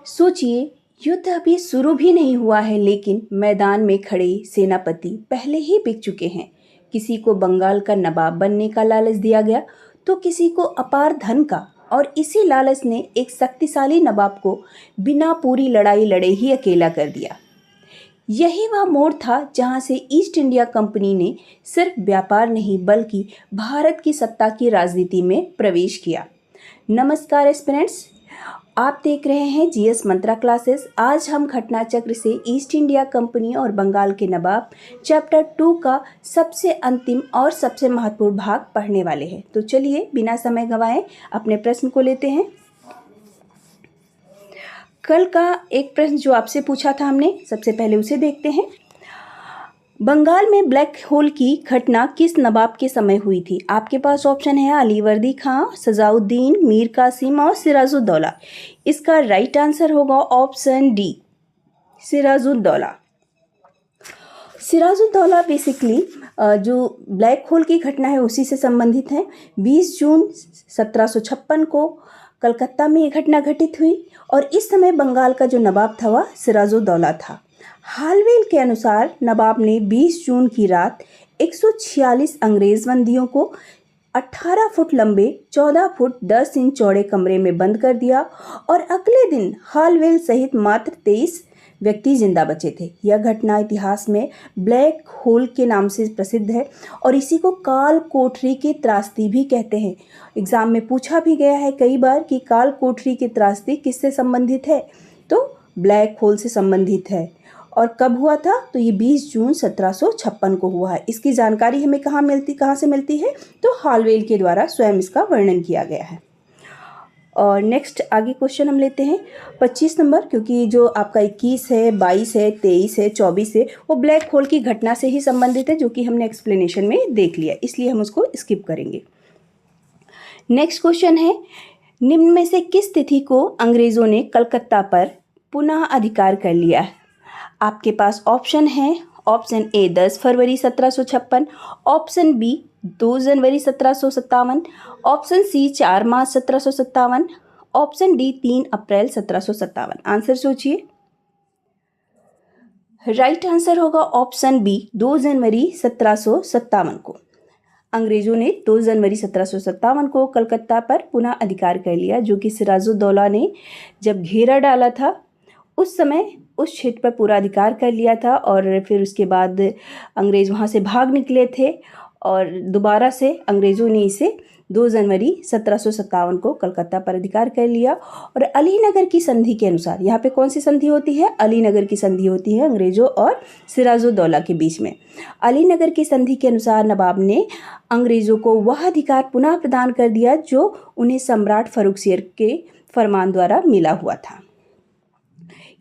सोचिए, युद्ध अभी शुरू भी नहीं हुआ है लेकिन मैदान में खड़े सेनापति पहले ही बिक चुके हैं। किसी को बंगाल का नवाब बनने का लालच दिया गया तो किसी को अपार धन का, और इसी लालच ने एक शक्तिशाली नवाब को बिना पूरी लड़ाई लड़े ही अकेला कर दिया। यही वह मोड़ था जहां से ईस्ट इंडिया कंपनी ने सिर्फ व्यापार नहीं बल्कि भारत की सत्ता की राजनीति में प्रवेश किया। नमस्कार एस्पिरेंट्स, आप देख रहे हैं जीएस मंत्रा क्लासेस। आज हम घटना चक्र से ईस्ट इंडिया कंपनी और बंगाल के नवाब चैप्टर 2 का सबसे अंतिम और सबसे महत्वपूर्ण भाग पढ़ने वाले हैं। तो चलिए बिना समय गंवाए अपने प्रश्न को लेते हैं। कल का एक प्रश्न जो आपसे पूछा था हमने, सबसे पहले उसे देखते हैं। बंगाल में ब्लैक होल की घटना किस नवाब के समय हुई थी? आपके पास ऑप्शन है अलीवर्दी खां, सजाउद्दीन, मीर कासिम और सिराजुद्दौला। इसका राइट आंसर होगा option D, Sirajuddaula. Sirajuddaula basically जो ब्लैक होल की घटना है उसी से संबंधित है। 20 जून 1756 को कलकत्ता में ये घटना घटित हुई और इस समय बंगाल का जो नवाब था वह सिराजुद्दौला था। हालवेल के अनुसार नवाब ने 20 जून की रात 146 अंग्रेज बंदियों को 18 फुट लंबे 14 फुट 10 इंच चौड़े कमरे में बंद कर दिया और अगले दिन हालवेल सहित मात्र 23 व्यक्ति जिंदा बचे थे। यह घटना इतिहास में ब्लैक होल के नाम से प्रसिद्ध है और इसी को काल कोठरी की त्रासदी भी कहते हैं। एग्जाम में पूछा भी गया है कई बार कि काल कोठरी की त्रासदी किससे संबंधित है, तो ब्लैक होल से संबंधित है। और कब हुआ था? तो ये 20 जून 1756 को हुआ है। इसकी जानकारी हमें कहाँ से मिलती है? तो हालवेल के द्वारा स्वयं इसका वर्णन किया गया है। और नेक्स्ट आगे क्वेश्चन हम लेते हैं 25 नंबर, क्योंकि जो आपका 21 है, 22 है, 23 है, 24 है वो ब्लैक होल की घटना से ही संबंधित है, जो कि हमने एक्सप्लेनेशन में देख लिया, इसलिए हम उसको स्किप करेंगे। नेक्स्ट क्वेश्चन है, निम्न में से किस तिथि को अंग्रेजों ने कलकत्ता पर पुनः अधिकार कर लिया है? आपके पास ऑप्शन है, ऑप्शन ए 10 फरवरी 1756, ऑप्शन बी 2 जनवरी 1757, ऑप्शन सी 4 मार्च 1757, ऑप्शन डी 3 अप्रैल 1757। आंसर सोचिए। राइट आंसर होगा ऑप्शन बी 2 जनवरी 1757 को। अंग्रेजों ने 2 जनवरी 1757 को कलकत्ता पर पुनः अधिकार कर लिया, जो कि सिराजुद्दौला ने जब घेरा डाला था उस समय उस क्षेत्र पर पूरा अधिकार कर लिया था। और फिर उसके बाद अंग्रेज़ वहाँ से भाग निकले थे और दोबारा से अंग्रेज़ों ने इसे 2 जनवरी 1757 को कलकत्ता पर अधिकार कर लिया। और अलीनगर की संधि के अनुसार, यहाँ पे कौन सी संधि होती है? अलीनगर की संधि होती है अंग्रेज़ों और सिराजुद्दौला के बीच में। अलीनगर की संधि के अनुसार नवाब ने अंग्रेज़ों को वह अधिकार पुनः प्रदान कर दिया जो उन्हें सम्राट फर्रुखसियर के फरमान द्वारा मिला हुआ था।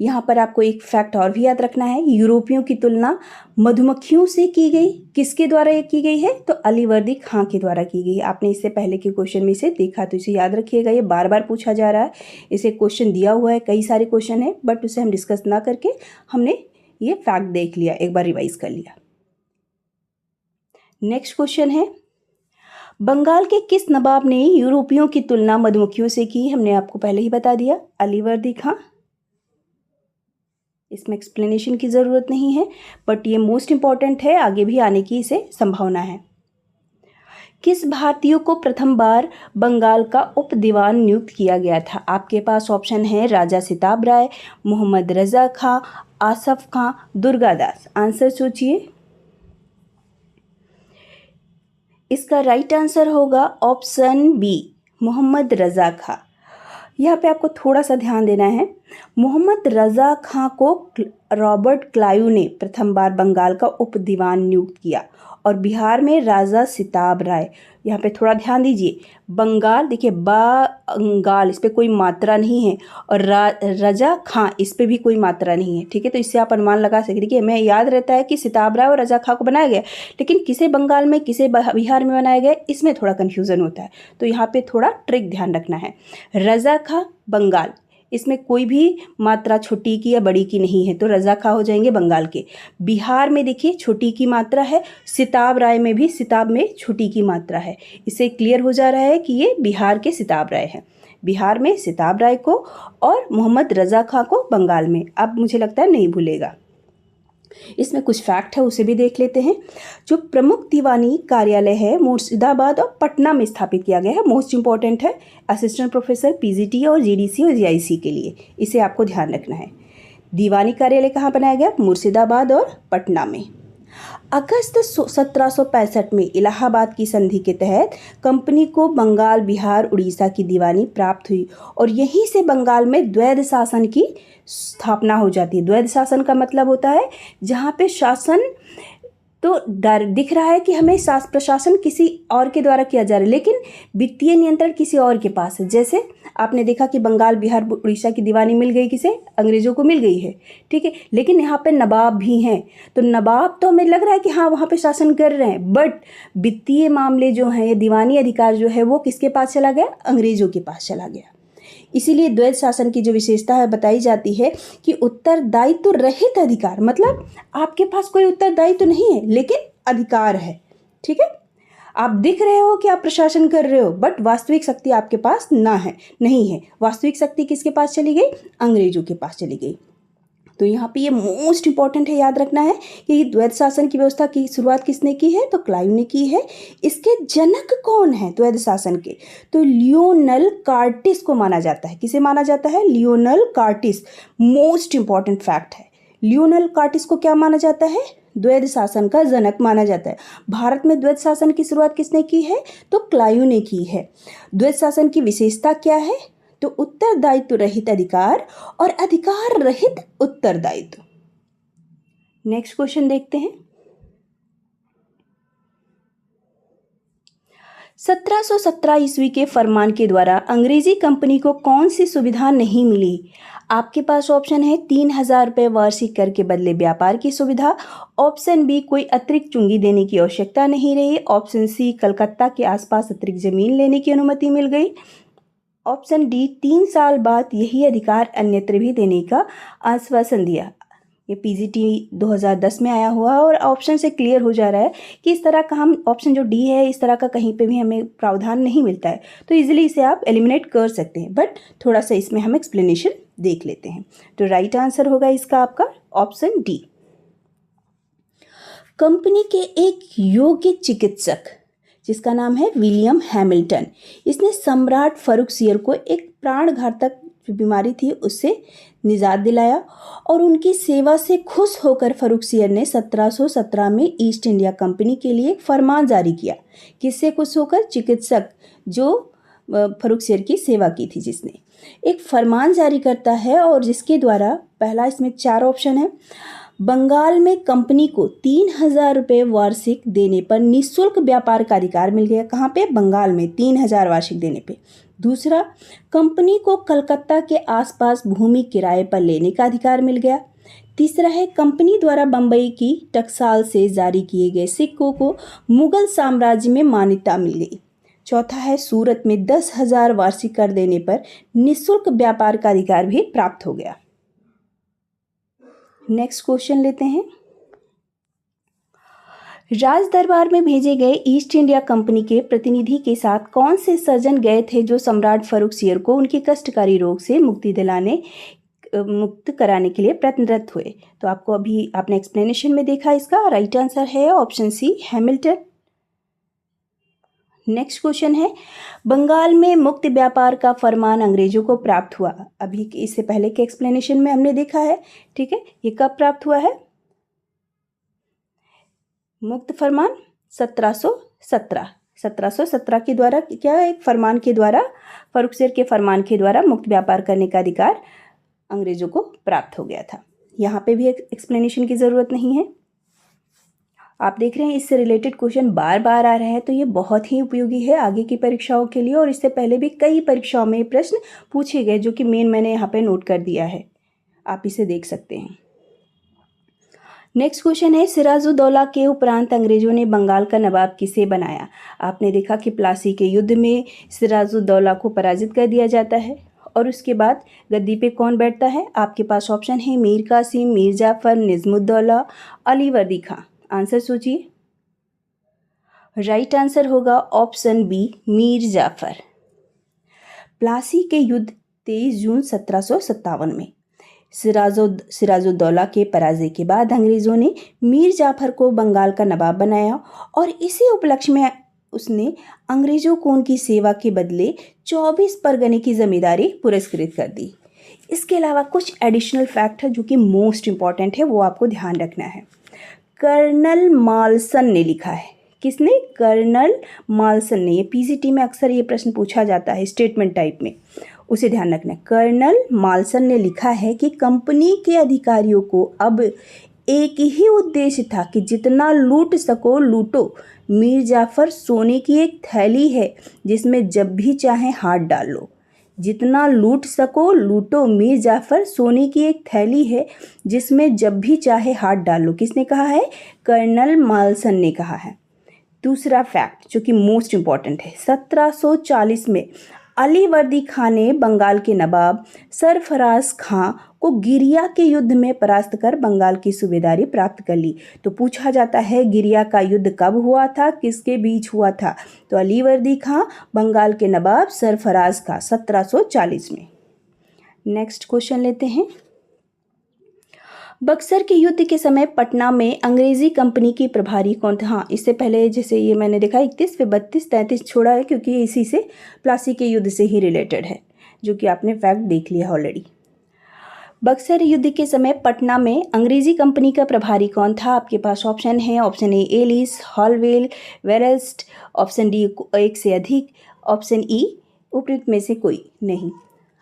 यहाँ पर आपको एक फैक्ट और भी याद रखना है, यूरोपियों की तुलना मधुमक्खियों से की गई। किसके द्वारा ये की गई है? तो अलीवर्दी खां के द्वारा की गई। आपने इससे पहले के क्वेश्चन में इसे देखा, तो इसे याद रखिएगा, ये बार बार पूछा जा रहा है। इसे क्वेश्चन दिया हुआ है, कई सारे क्वेश्चन है, बट उसे हम डिस्कस ना करके हमने ये फैक्ट देख लिया, एक बार रिवाइज कर लिया। नेक्स्ट क्वेश्चन है, बंगाल के किस नवाब ने यूरोपियों की तुलना मधुमक्खियों से की? हमने आपको पहले ही बता दिया, अलीवर्दी खां। इसमें एक्सप्लेनेशन की ज़रूरत नहीं है, बट ये मोस्ट इम्पॉर्टेंट है, आगे भी आने की इसे संभावना है। किस भारतीय को प्रथम बार बंगाल का उप दीवान नियुक्त किया गया था? आपके पास ऑप्शन है राजा सिताब राय, मोहम्मद रजा खां, आसफ खां, दुर्गादास। आंसर सोचिए। इसका राइट आंसर होगा ऑप्शन बी, मोहम्मद रजा खां। यहाँ पे आपको थोड़ा सा ध्यान देना है, मोहम्मद रजा खां को रॉबर्ट क्लाइव ने प्रथम बार बंगाल का उप दीवान नियुक्त किया और बिहार में राजा सिताब राय। यहाँ पे थोड़ा ध्यान दीजिए, बंगाल देखिए, बंगाल इस पर कोई मात्रा नहीं है और रजा खां इस पर भी कोई मात्रा नहीं है, ठीक है। तो इससे आप अनुमान लगा सकते। देखिए, हमें याद रहता है कि सिताब राय और रजा खां को बनाया गया, लेकिन किसे बंगाल में किसे बिहार में बनाया गया, इसमें थोड़ा कन्फ्यूज़न होता है। तो यहाँ पे थोड़ा ट्रिक ध्यान रखना है। रजा खां बंगाल, इसमें कोई भी मात्रा छोटी की या बड़ी की नहीं है, तो रजा खां हो जाएंगे बंगाल के। बिहार में देखिए छोटी की मात्रा है, सिताब राय में भी सिताब में छोटी की मात्रा है। इससे क्लियर हो जा रहा है कि ये बिहार के सिताब राय हैं। बिहार में सिताब राय को और मोहम्मद रज़ा खां को बंगाल में। अब मुझे लगता है नहीं भूलेगा। इसमें कुछ फैक्ट है, उसे भी देख लेते हैं। जो प्रमुख दीवानी कार्यालय है मुर्शिदाबाद और पटना में स्थापित किया गया है। मोस्ट इंपॉर्टेंट है असिस्टेंट प्रोफेसर पीजीटी और जीडीसी और जीआईसी के लिए, इसे आपको ध्यान रखना है। दीवानी कार्यालय कहाँ बनाया गया? मुर्शिदाबाद और पटना में। अगस्त 1765 में इलाहाबाद की संधि के तहत कंपनी को बंगाल, बिहार, उड़ीसा की दीवानी प्राप्त हुई और यहीं से बंगाल में द्वैध शासन की स्थापना हो जाती है। द्वैध शासन का मतलब होता है जहाँ पे शासन तो दिख रहा है कि हमें प्रशासन किसी और के द्वारा किया जा रहा है, लेकिन वित्तीय नियंत्रण किसी और के पास है। जैसे आपने देखा कि बंगाल, बिहार, उड़ीसा की दीवानी मिल गई किसे? अंग्रेज़ों को मिल गई है, ठीक है। लेकिन यहाँ पे नवाब भी हैं, तो नवाब तो हमें लग रहा है कि हाँ वहाँ पे शासन कर रहे हैं, बट वित्तीय मामले जो हैं, दीवानी अधिकार जो है वो किसके पास चला गया? अंग्रेज़ों के पास चला गया। इसीलिए द्वैध शासन की जो विशेषता है बताई जाती है कि उत्तरदायित्व रहित अधिकार, मतलब आपके पास कोई उत्तरदायित्व नहीं है लेकिन अधिकार है, ठीक है। आप दिख रहे हो कि आप प्रशासन कर रहे हो, बट वास्तविक शक्ति आपके पास नहीं है। वास्तविक शक्ति किसके पास चली गई? अंग्रेजों के पास चली गई। तो यहाँ पे ये मोस्ट इंपॉर्टेंट है, याद रखना है कि ये द्वैध शासन की व्यवस्था की शुरुआत किसने की है? तो क्लाइव ने की है। इसके जनक कौन है द्वैध शासन के? तो लियोनल कार्टिस को माना जाता है। किसे माना जाता है? Lionel Curtis. Most important fact है, लियोनल कार्टिस को क्या माना जाता है? द्वैध शासन का जनक माना जाता है। भारत में द्वैध शासन की शुरुआत किसने की है? तो क्लाइव ने की है। द्वैध शासन की विशेषता क्या है? तो उत्तरदायित्व रहित अधिकार और अधिकार रहित उत्तरदायित्व। नेक्स्ट क्वेश्चन देखते हैं। 1717 ईस्वी के फरमान के द्वारा अंग्रेजी कंपनी को कौन सी सुविधा नहीं मिली? आपके पास ऑप्शन है 3,000 रुपये वार्षिक कर के बदले व्यापार की सुविधा। ऑप्शन बी, कोई अतिरिक्त चुंगी देने की आवश्यकता नहीं रही। ऑप्शन सी, कलकत्ता के आसपास अतिरिक्त जमीन लेने की अनुमति मिल गई। ऑप्शन डी, 3 साल बाद यही अधिकार अन्यत्र भी देने का आश्वासन दिया। ये पीजीटी 2010 में आया हुआ है और ऑप्शन से क्लियर हो जा रहा है कि इस तरह का हम ऑप्शन जो डी है इस तरह का कहीं पे भी हमें प्रावधान नहीं मिलता है, तो इजीली इसे आप एलिमिनेट कर सकते हैं, बट थोड़ा सा इसमें हम एक्सप्लेनेशन देख लेते हैं। तो राइट आंसर होगा इसका आपका ऑप्शन डी। कंपनी के एक योग्य चिकित्सक जिसका नाम है विलियम हैमिल्टन, इसने सम्राट फर्रुखसियर को एक प्राण घातक जो बीमारी थी उससे निजात दिलाया और उनकी सेवा से खुश होकर फर्रुखसियर ने 1717 में ईस्ट इंडिया कंपनी के लिए एक फरमान जारी किया। किससे खुश होकर? चिकित्सक जो फर्रुखसियर की सेवा की थी, जिसने एक फरमान जारी करता है और जिसके द्वारा पहला, इसमें 4 ऑप्शन है, बंगाल में कंपनी को 3,000 रुपये वार्षिक देने पर निःशुल्क व्यापार का अधिकार मिल गया। कहाँ पे? बंगाल में 3,000 वार्षिक देने पे। दूसरा, कंपनी को कलकत्ता के आसपास भूमि किराए पर लेने का अधिकार मिल गया। तीसरा है, कंपनी द्वारा बम्बई की टकसाल से जारी किए गए सिक्कों को मुगल साम्राज्य में मान्यता मिल गई। चौथा है, सूरत में 10,000 वार्षिक कर देने पर निःशुल्क व्यापार का अधिकार भी प्राप्त हो गया। नेक्स्ट क्वेश्चन लेते हैं। राज दरबार में भेजे गए ईस्ट इंडिया कंपनी के प्रतिनिधि के साथ कौन से सर्जन गए थे जो सम्राट फर्रुखसियर को उनके कष्टकारी रोग से मुक्त कराने के लिए प्रयत्नरत हुए? तो आपको अभी आपने एक्सप्लेनेशन में देखा, इसका राइट आंसर है option C, Hamilton. Next question है, बंगाल में मुक्त व्यापार का फरमान अंग्रेजों को प्राप्त हुआ। अभी इससे पहले के एक्सप्लेनेशन में हमने देखा है, ठीक है। ये कब प्राप्त हुआ है? मुक्त फरमान 1717 के द्वारा, क्या एक फरमान के द्वारा, फर्रुखसियर के फरमान के द्वारा मुक्त व्यापार करने का अधिकार अंग्रेजों को प्राप्त हो गया था। यहाँ पे भी एक एक्सप्लेनेशन की ज़रूरत नहीं है। आप देख रहे हैं इससे रिलेटेड क्वेश्चन बार बार आ रहे हैं, तो ये बहुत ही उपयोगी है आगे की परीक्षाओं के लिए, और इससे पहले भी कई परीक्षाओं में प्रश्न पूछे गए जो कि मैंने यहाँ पे नोट कर दिया है, आप इसे देख सकते हैं। नेक्स्ट क्वेश्चन है, सिराजुद्दौला के उपरांत अंग्रेजों ने बंगाल का नवाब किसे बनाया? आपने देखा कि प्लासी के युद्ध में सिराजुद्दौला को पराजित कर दिया जाता है और उसके बाद गद्दी पे कौन बैठता है? आपके पास ऑप्शन है मीर कासिम, मीर जाफर, निज़मुद्दौला, अली वर्दी खां। आंसर सोचिए। राइट आंसर होगा ऑप्शन बी, मीर जाफर। प्लासी के युद्ध 23 जून 1757 में सिराजुद्दौला के पराजय के बाद अंग्रेज़ों ने मीर जाफर को बंगाल का नवाब बनाया और इसी उपलक्ष्य में उसने अंग्रेज़ों को उनकी सेवा के बदले 24 परगने की जिम्मेदारी पुरस्कृत कर दी। इसके अलावा कुछ एडिशनल फैक्ट है जो कि मोस्ट इम्पॉर्टेंट है, वो आपको ध्यान रखना है। कर्नल मालसन ने लिखा है, किसने? कर्नल मालसन ने। ये पीसीटी में अक्सर ये प्रश्न पूछा जाता है स्टेटमेंट टाइप में, उसे ध्यान रखना है। कर्नल मालसन ने लिखा है कि कंपनी के अधिकारियों को अब एक ही उद्देश्य था कि जितना लूट सको लूटो। मीर जाफर सोने की एक थैली है जिसमें जब भी चाहे हाथ डाल लो। जितना लूट सको लूटो। मीर जाफर सोने की एक थैली है जिसमें जब भी चाहे हाथ डाल लो। किसने कहा है? कर्नल मालसन ने कहा है। दूसरा फैक्ट जो कि मोस्ट इम्पॉर्टेंट है, 1740 में अलीवर्दी खां ने बंगाल के नवाब सरफराज खां को गिरिया के युद्ध में परास्त कर बंगाल की सूबेदारी प्राप्त कर ली। तो पूछा जाता है गिरिया का युद्ध कब हुआ था, किसके बीच हुआ था? तो अलीवर्दी खां बंगाल के नवाब सरफराज खां 1740 में। नेक्स्ट क्वेश्चन लेते हैं। बक्सर के युद्ध के समय पटना में अंग्रेजी कंपनी की प्रभारी कौन था? हाँ, इससे पहले जैसे ये मैंने देखा 31 फिर 32 33 छोड़ा है क्योंकि ये इसी से प्लासी के युद्ध से ही रिलेटेड है, जो कि आपने फैक्ट देख लिया ऑलरेडी। बक्सर युद्ध के समय पटना में अंग्रेजी कंपनी का प्रभारी कौन था? आपके पास ऑप्शन है। Option A Ellis, Holwell, Verelst, option D एक से अधिक, ऑप्शन ई उपयुक्त में से कोई नहीं।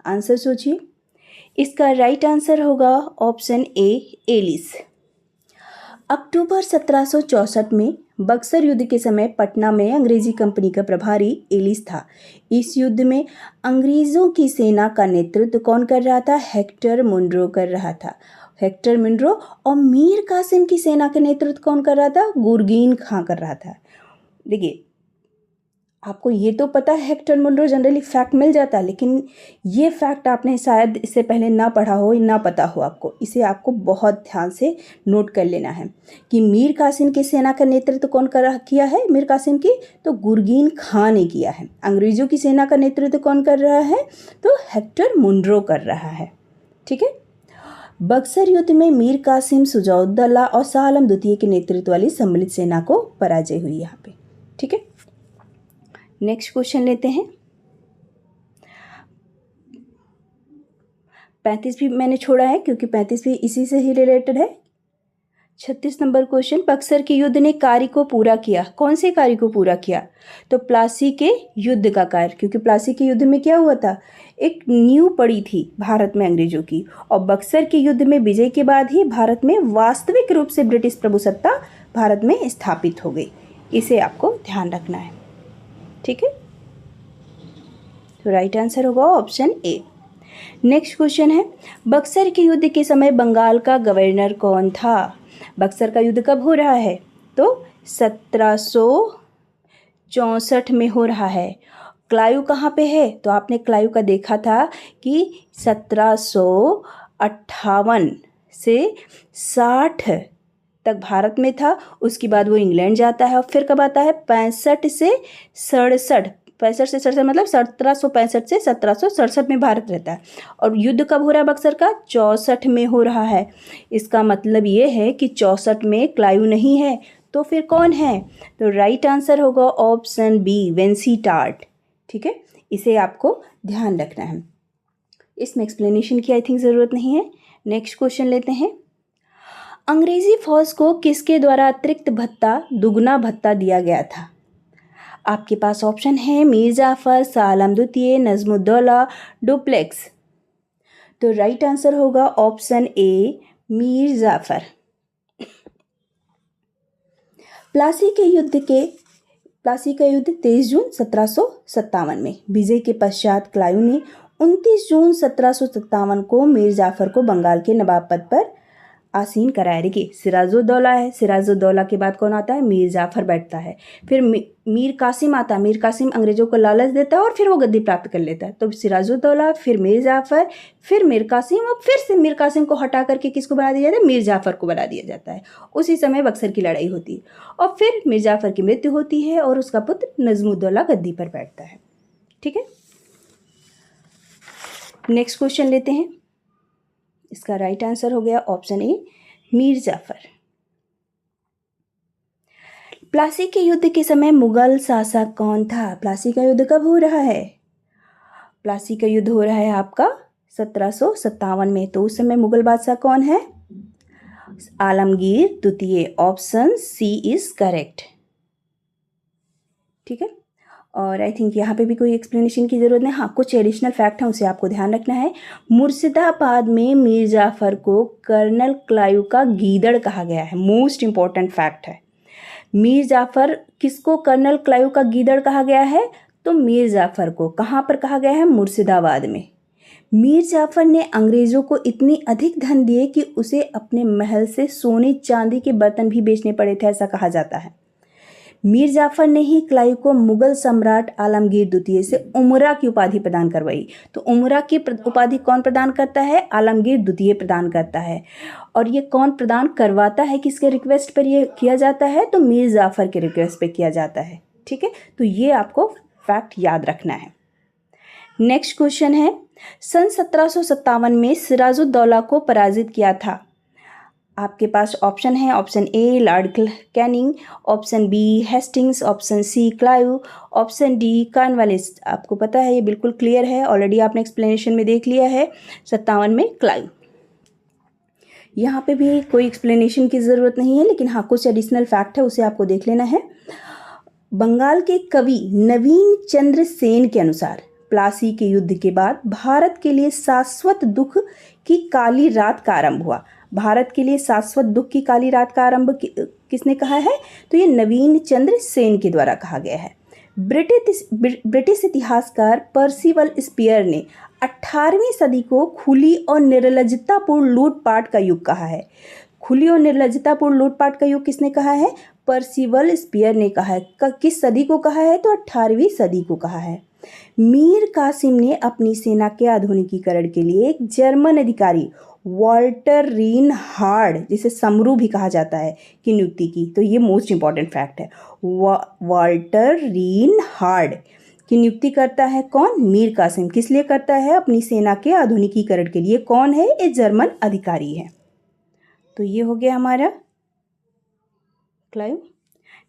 आंसर सोचिए। इसका राइट आंसर होगा ऑप्शन ए एलिस। अक्टूबर 1764 में बक्सर युद्ध के समय पटना में अंग्रेजी कंपनी का प्रभारी एलिस था। इस युद्ध में अंग्रेज़ों की सेना का नेतृत्व कौन कर रहा था? हेक्टर मुनरो कर रहा था। Hector Munro. और मीर कासिम की सेना का नेतृत्व कौन कर रहा था? गुरगीन खां कर रहा था। देखिए, आपको ये तो पता है हेक्टर मुनरो जनरली फैक्ट मिल जाता है, लेकिन ये फैक्ट आपने शायद इससे पहले ना पढ़ा हो, ना पता हो आपको। इसे आपको बहुत ध्यान से नोट कर लेना है कि मीर कासिम की सेना का नेतृत्व कौन किया है? मीर कासिम की तो गुरगीन खां ने किया है। अंग्रेज़ों की सेना का नेतृत्व कौन कर रहा है? तो हेक्टर मुनरो कर रहा है। ठीक है। बक्सर युद्ध में मीर कासिम, शुजाउद्दौला और शाह आलम द्वितीय के नेतृत्व वाली सम्मिलित सेना को पराजय हुई यहाँ पे। ठीक है। नेक्स्ट क्वेश्चन लेते हैं। 35 भी मैंने छोड़ा है क्योंकि 35 भी इसी से ही रिलेटेड है। 36 नंबर क्वेश्चन, बक्सर के युद्ध ने कार्य को पूरा किया। कौन से कार्य को पूरा किया? तो प्लासी के युद्ध का कार्य, क्योंकि प्लासी के युद्ध में क्या हुआ था? एक नींव पड़ी थी भारत में अंग्रेजों की, और बक्सर के युद्ध में विजय के बाद ही भारत में वास्तविक रूप से ब्रिटिश प्रभुसत्ता भारत में स्थापित हो गई। इसे आपको ध्यान रखना है। ठीक है। तो राइट आंसर होगा ऑप्शन ए। नेक्स्ट क्वेश्चन है, बक्सर के युद्ध के समय बंगाल का गवर्नर कौन था? बक्सर का युद्ध कब हो रहा है? तो 1764 में हो रहा है। क्लायू कहाँ पे है? तो आपने क्लायू का देखा था कि 1758 से 60 तक भारत में था। उसके बाद वो इंग्लैंड जाता है और फिर कब आता है? 65 से 67, 65 से 67 मतलब 1765 से 1767 में भारत रहता है। और युद्ध कब हो रहा है बक्सर का? 64 में हो रहा है। इसका मतलब ये है कि 64 में क्लायू नहीं है, तो फिर कौन है? तो राइट आंसर होगा ऑप्शन बी, वेंसीटार्ट। ठीक है, इसे आपको ध्यान रखना है। इसमें एक्सप्लेनेशन की आई थिंक ज़रूरत नहीं है। नेक्स्ट क्वेश्चन लेते हैं। अंग्रेजी फौज को किसके द्वारा अतिरिक्त भत्ता, दुगना भत्ता दिया गया था? आपके पास ऑप्शन है मीर जाफर, शाह आलम द्वितीय, नजमुद्दौला, डुप्लेक्स। तो राइट आंसर होगा ऑप्शन ए, मीर जाफर। प्लासी का युद्ध 23 जून 1757 में। विजय के पश्चात क्लायू ने 29 जून 1757 को मीर जाफर को बंगाल के नवाब पद पर आसीन कराया। देखिए, सिराजुद्दौला है, सिराजुद्दौला के बाद कौन आता है? मीर जाफर बैठता है। फिर मीर कासिम आता है। मीर कासिम अंग्रेजों को लालच देता है और फिर वो गद्दी प्राप्त कर लेता है। तो सिराजुद्दौला, फिर मीर जाफर, फिर मीर कासिम, और फिर से मीर कासिम को हटा करके किसको बना दिया जाता है? मीर जाफर को बना दिया जाता है। उसी समय बक्सर की लड़ाई होती है और फिर मीर जाफर की मृत्यु होती है और उसका पुत्र नजमुद्दौला गद्दी पर बैठता है। ठीक है। नेक्स्ट क्वेश्चन लेते हैं। इसका राइट आंसर हो गया ऑप्शन ए, मीर जाफर। प्लासी के युद्ध के समय मुगल शासक कौन था? प्लासी का युद्ध कब हो रहा है? प्लासी का युद्ध हो रहा है आपका 1757 में। तो उस समय मुगल बादशाह कौन है? आलमगीर द्वितीय। Option C is correct. ठीक है, और आई थिंक यहाँ पे भी कोई एक्सप्लेनेशन की ज़रूरत नहीं। हाँ, कुछ एडिशनल फैक्ट हैं, उसे आपको ध्यान रखना है। मुर्शिदाबाद में मीर जाफर को कर्नल क्लाइव का गीदड़ कहा गया है। मोस्ट इंपॉर्टेंट फैक्ट है। मीर जाफर किसको कर्नल क्लाइव का गीदड़ कहा गया है? तो मीर जाफर को। कहाँ पर कहा गया है? मुर्शिदाबाद में। मीर जाफर ने अंग्रेज़ों को इतनी अधिक धन दिए कि उसे अपने महल से सोने चांदी के बर्तन भी बेचने पड़े थे, ऐसा कहा जाता है। मीर जाफर ने ही क्लाइव को मुगल सम्राट आलमगीर द्वितीय से उमरा की उपाधि प्रदान करवाई। तो उमरा की उपाधि कौन प्रदान करता है? आलमगीर द्वितीय प्रदान करता है। और ये कौन प्रदान करवाता है? किसके रिक्वेस्ट पर ये किया जाता है? तो मीर जाफर के रिक्वेस्ट पर किया जाता है। ठीक है, तो ये आपको फैक्ट याद रखना है। नेक्स्ट क्वेश्चन है, सन 1757 में सिराजुद्दौला को पराजित किया था। आपके पास ऑप्शन है, option A Lord Canning, option B Hastings, option C Clive, option D Cornwallis. आपको पता है, ये बिल्कुल क्लियर है, ऑलरेडी आपने एक्सप्लेनेशन में देख लिया है। 57 में क्लाइव। यहाँ पे भी कोई एक्सप्लेनेशन की ज़रूरत नहीं है, लेकिन हाँ कुछ एडिशनल फैक्ट है, उसे आपको देख लेना है। बंगाल के कवि नवीन चंद्र सेन के अनुसार प्लासी के युद्ध के बाद भारत के लिए शाश्वत दुख की काली रात का आरंभ हुआ। भारत के लिए शाश्वत दुख की काली रात का आरंभ किसने कहा है? तो ये नवीन चंद्र सेन के द्वारा कहा गया है। ब्रिटिश इतिहासकार पर्सिवल स्पियर ने 18वीं सदी को खुली और निर्लज्जतापूर्ण लूटपाट का युग कहा है। खुली और निर्लज्जतापूर्ण लूटपाट का युग किसने कहा है? पर्सिवल स्पियर ने कहा है। किस सदी को कहा है? तो 18वीं सदी को कहा है। मीर कासिम ने अपनी सेना के आधुनिकीकरण के लिए एक जर्मन अधिकारी वॉल्टर रीनहार्ड, जिसे समरू भी कहा जाता है, की नियुक्ति की। तो ये मोस्ट इंपॉर्टेंट फैक्ट है। वॉल्टर रीनहार्ड की नियुक्ति करता है कौन? मीर कासिम। किस लिए करता है? अपनी सेना के आधुनिकीकरण के लिए। कौन है? एक जर्मन अधिकारी है। तो ये हो गया हमारा क्लाइव।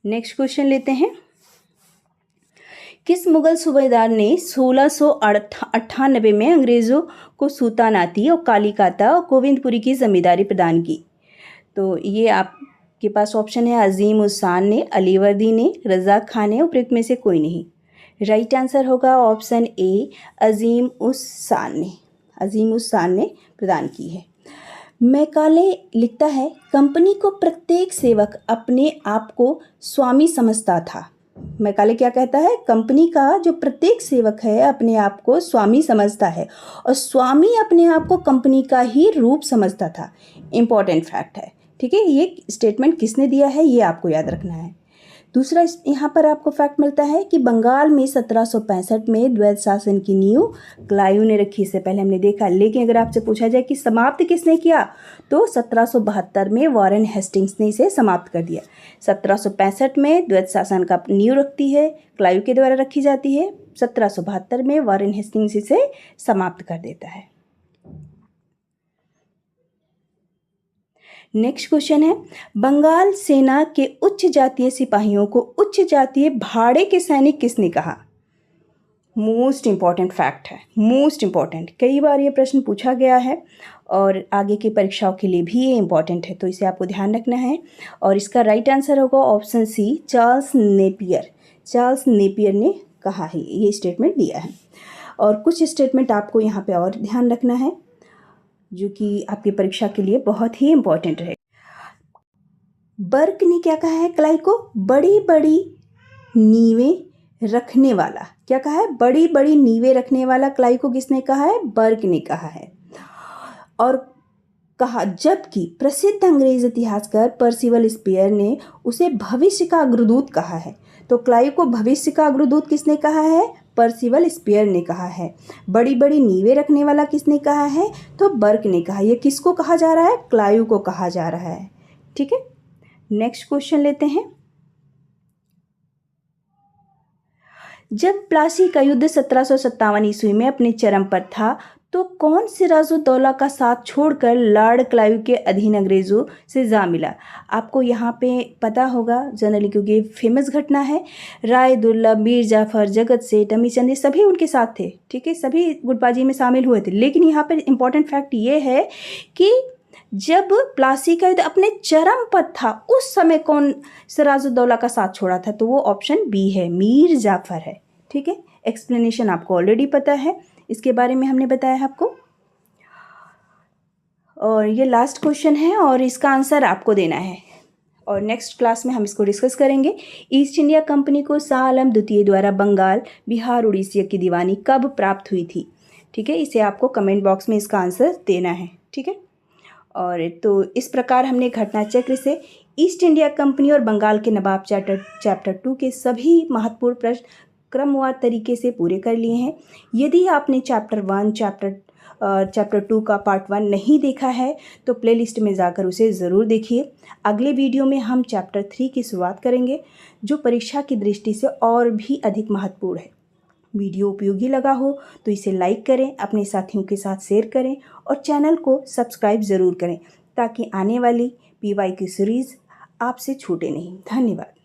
नेक्स्ट क्वेश्चन लेते हैं। किस मुगल सूबेदार ने 1698 में अंग्रेज़ों को सुल्तानाती और कालीकाता और गोविंदपुरी की जमींदारी प्रदान की? तो ये आपके पास ऑप्शन है, अजीम उस शान ने, अलीवर्दी ने, रज़ा खान ने, उपयुक्त में से कोई नहीं। राइट आंसर होगा ऑप्शन ए, अजीम उस शान ने। अजीम उस शान ने प्रदान की है। मैकाले लिखता है, कंपनी को प्रत्येक सेवक अपने आप को स्वामी समझता था। मैकाले क्या कहता है? कंपनी का जो प्रत्येक सेवक है अपने आप को स्वामी समझता है, और स्वामी अपने आप को कंपनी का ही रूप समझता था। इंपॉर्टेंट फैक्ट है। ठीक है, ये स्टेटमेंट किसने दिया है ये आपको याद रखना है। दूसरा यहाँ पर आपको फैक्ट मिलता है कि बंगाल में 1765 में द्वैध शासन की नींव क्लाइव ने रखी। इससे पहले हमने देखा, लेकिन अगर आपसे पूछा जाए कि समाप्त किसने किया, तो 1772 में वॉरेन हेस्टिंग्स ने इसे समाप्त कर दिया। 1765 में द्वैध शासन का नींव रखती है, क्लाइव के द्वारा रखी जाती है। 1772 में वॉरेन हेस्टिंग्स इसे समाप्त कर देता है। नेक्स्ट क्वेश्चन है, बंगाल सेना के उच्च जातीय सिपाहियों को उच्च जातीय भाड़े के सैनिक किसने कहा? मोस्ट इंपॉर्टेंट फैक्ट है, मोस्ट इंपॉर्टेंट। कई बार ये प्रश्न पूछा गया है और आगे की परीक्षाओं के लिए भी ये इंपॉर्टेंट है, तो इसे आपको ध्यान रखना है। और इसका राइट आंसर होगा option C, Charles Napier. Charles Napier ने कहा है, ये स्टेटमेंट दिया है। और कुछ स्टेटमेंट आपको यहाँ पे और ध्यान रखना है जो कि आपकी परीक्षा के लिए बहुत ही इंपॉर्टेंट है। बर्क ने क्या कहा है क्लाइव को? बड़ी बड़ी नींवें रखने वाला। क्या कहा है? बड़ी बड़ी नींवें रखने वाला क्लाइव को किसने कहा है? बर्क ने कहा है। और कहा, जबकि प्रसिद्ध अंग्रेज इतिहासकार पर्सिवल स्पियर ने उसे भविष्य का अग्रदूत कहा है। तो क्लाइव को भविष्य का अग्रदूत किसने कहा है? पर्सिवल स्पियर ने कहा है। बड़ी बड़ी नींवें रखने वाला किसने कहा है? तो बर्क ने कहा। यह किसको कहा जा रहा है? क्लाइव को कहा जा रहा है। ठीक है, नेक्स्ट क्वेश्चन लेते हैं। जब प्लासी का युद्ध 1757 ईस्वी में अपने चरम पर था, तो कौन सिराजुद्दौला का साथ छोड़कर लॉर्ड क्लाइव के अधीन अंग्रेज़ों से जा मिला? आपको यहाँ पे पता होगा जनरली, क्योंकि ये फेमस घटना है। राय दुर्लभ, मीर जाफ़र, जगत सेठ, अमीचंद, ये सभी उनके साथ थे, ठीक है, सभी गुटबाजी में शामिल हुए थे। लेकिन यहाँ पर इम्पॉर्टेंट फैक्ट ये है कि जब प्लासी का युद्ध अपने चरम पर था, उस समय कौन सिराजुद्दौला का साथ छोड़ा था? तो वो ऑप्शन बी है, मीर जाफ़र है, ठीक है। एक्सप्लेनेशन आपको ऑलरेडी पता है, इसके बारे में हमने बताया है आपको। और ये लास्ट क्वेश्चन है और इसका आंसर आपको देना है, और नेक्स्ट क्लास में हम इसको डिस्कस करेंगे। ईस्ट इंडिया कंपनी को शाह आलम द्वितीय द्वारा बंगाल, बिहार, उड़ीसा की दीवानी कब प्राप्त हुई थी? ठीक है, इसे आपको कमेंट बॉक्स में इसका आंसर देना है, ठीक है। और तो इस प्रकार हमने घटना चक्र से ईस्ट इंडिया कंपनी और बंगाल के नवाब चैप्टर 2 के सभी महत्वपूर्ण प्रश्न क्रमवार तरीके से पूरे कर लिए हैं। यदि आपने चैप्टर 2 का पार्ट 1 नहीं देखा है तो प्लेलिस्ट में जाकर उसे ज़रूर देखिए। अगले वीडियो में हम चैप्टर 3 की शुरुआत करेंगे, जो परीक्षा की दृष्टि से और भी अधिक महत्वपूर्ण है। वीडियो उपयोगी लगा हो तो इसे लाइक करें, अपने साथियों के साथ शेयर करें और चैनल को सब्सक्राइब ज़रूर करें, ताकि आने वाली PY की सीरीज़ आपसे छूटे नहीं। धन्यवाद।